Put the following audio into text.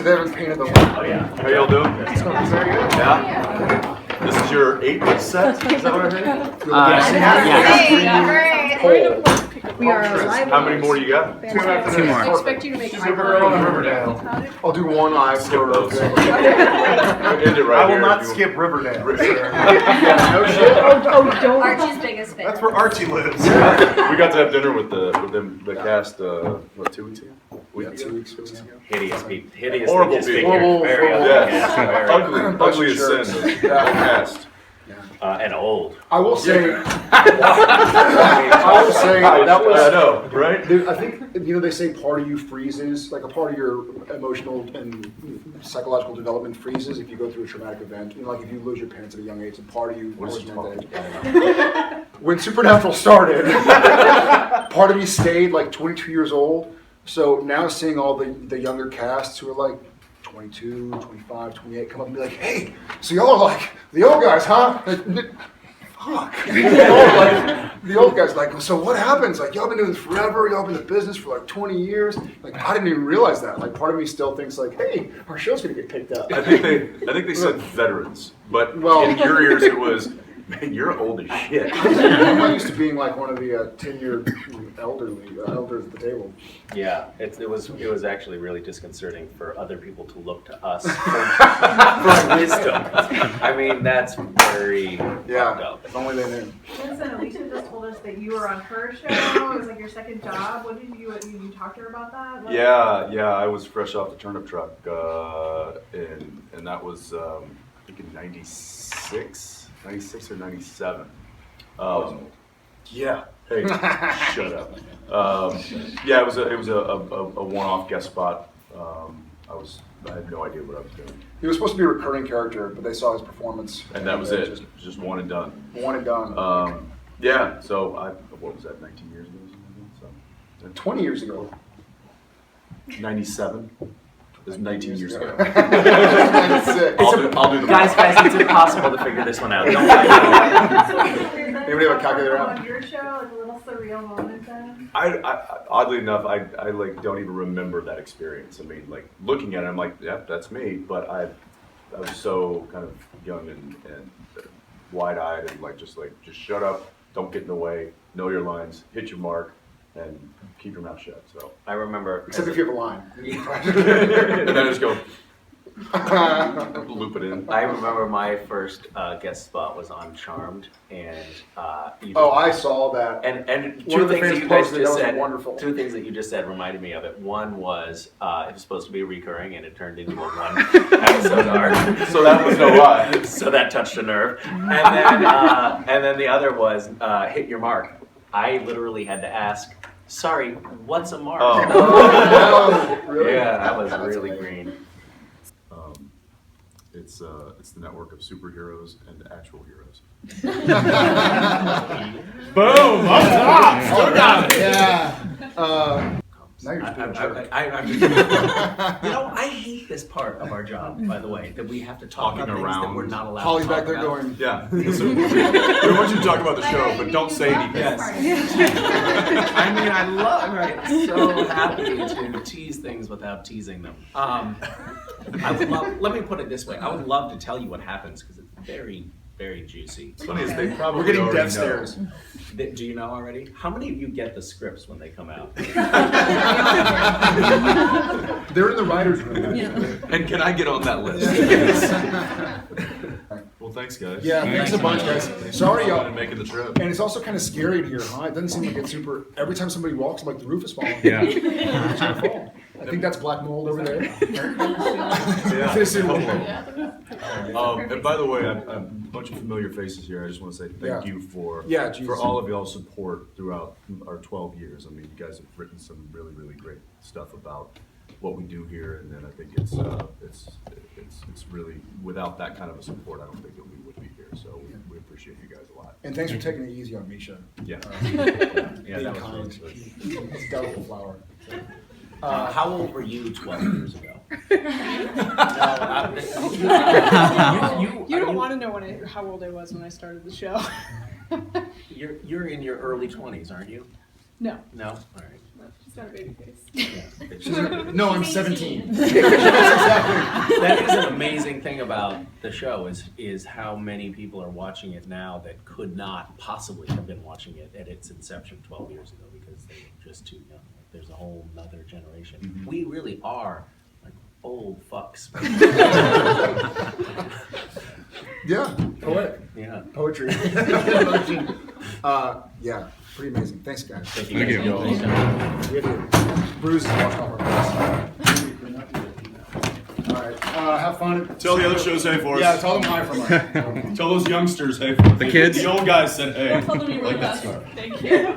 So they haven't painted the wall. Oh yeah. How y'all doing? It's going very good. Yeah? This is your 8th set? Is that what I heard? We are alive. How many more you got? Two after Two this. more. I expect you to make She's over on Riverdale. I'll do one eye Skip for those. her. End it right I will here not if you skip Riverdale. Yeah, no shit. don't. Archie's biggest fan. That's where Archie lives. We got to have dinner with the cast, 2 weeks ago? Yeah, 2 weeks ago. Hideous people. Hideous. Horrible disfigured, people. Very Horrible. ugly. Yes. Very Ugly as sin. The whole cast. and old. I will say, I that was. know, right? I think, they say part of you freezes, like a part of your emotional and psychological development freezes if you go through a traumatic event. Like if you lose your parents at a young age, and part of you. What is he talking When Supernatural started, part of me stayed like 22 years old. So now seeing all the younger casts who are like 22, 25, 28 come up and be like, hey, so y'all are like the old guys, huh? Fuck. The old guy's like, so what happens? Like, y'all been doing this forever. Y'all been in the business for like 20 years. Like, I didn't even realize that. Like, part of me still thinks like, hey, our show's gonna get picked up. I think they said veterans, but Well- in your ears it was, man, you're old as shit. I'm not used to being like one of the 10-year elders at the table. Yeah, it was actually really disconcerting for other people to look to us for wisdom. I mean, that's very fucked up. If only they knew. Jensen, Alicia just told us that you were on her show. It was like your second job. What did you talk to her about that? What? Yeah, I was fresh off the turnip truck, and that was I think in '96 or '97. Yeah. Hey, shut up. Yeah, it was a one-off guest spot. I had no idea what I was doing. He was supposed to be a recurring character, but they saw his performance. And that was it. Just one and done. One and done. Yeah. So what was that? 19 years ago. So 20 years ago. 97. It was 19 years ago. 96. I'll do the Guys, it's impossible to figure this one out. Don't worry. Anybody have a calculator out? On your show, like a little surreal moment then? I oddly enough, I like don't even remember that experience. I mean, like looking at it, I'm like, yeah, that's me. But I was so kind of young and wide-eyed and just shut up, don't get in the way, know your lines, hit your mark, and keep your mouth shut. So I remember. Except if you have a line. and then I just go loop it in. I remember my first guest spot was on Charmed, and I saw that. And One two of the things that fans you guys posted, just that was said. wonderful. Two things that you just said reminded me of it. One was it was supposed to be recurring, and it turned into a one episode arc. So that was no lie. So that touched a nerve. And then the other was hit your mark. I literally had to ask, sorry, what's a mark? Oh. No, really? Yeah, that was really green. It's the network of superheroes and actual heroes. Boom! Up top! Still got it! Yeah. Now you're just being a jerk. I hate this part of our job, by the way, that we have to talk Talking about things that around. we're not allowed Holly's to talk back there about. going, Yeah. So we want you to talk about the show, but don't say anything. Yes. I mean, I'm so happy to tease things without teasing them. I would love, let me put it this way. I would love to tell you what happens because it's very, very juicy. It's funny is they probably we're getting already death know. stares. Do you know already? How many of you get the scripts when they come out? They're in the writer's room, actually. And can I get on that list? Well, thanks, guys. Yeah, thanks a bunch, guys. Sorry, y'all. And making the trip. And it's also kind of scary in here, huh? It doesn't seem like it's super. Every time somebody walks, I'm like, the roof is falling. Yeah. It's gonna fall. I think that's black mold over there. Yeah. Yeah. And by the way, a bunch of familiar faces here. I just want to say thank you for all of y'all's support throughout our 12 years. I mean, you guys have written some really, really great stuff about what we do here, and then I think it's really, without that kind of a support, I don't think that we would be here. So we appreciate you guys a lot. And thanks for taking it easy on Misha. Yeah. Being that was kind. really He's a delicate flower. How old were you 12 years ago? You don't want to know how old I was when I started the show. You're in your early 20s, aren't you? No, No? All right. she's got a baby face. Yeah. No, I'm 17. That is an amazing thing about the show is how many people are watching it now that could not possibly have been watching it at its inception 12 years ago because they were just too young. Like, there's a whole nother generation. Mm-hmm. We really are like old fucks. Yeah, poetic. Yeah. Poetry. Yeah, pretty amazing. Thanks, guys. Thank you. Thank guys. you. Thanks. We have bruises washed off our face. All right, have fun. Tell the other shows hey for us. Yeah, tell them hi from us. Tell those youngsters hey for us. The kids? The old guys said hey. Tell them you were Like the that best. stuff. Thank you.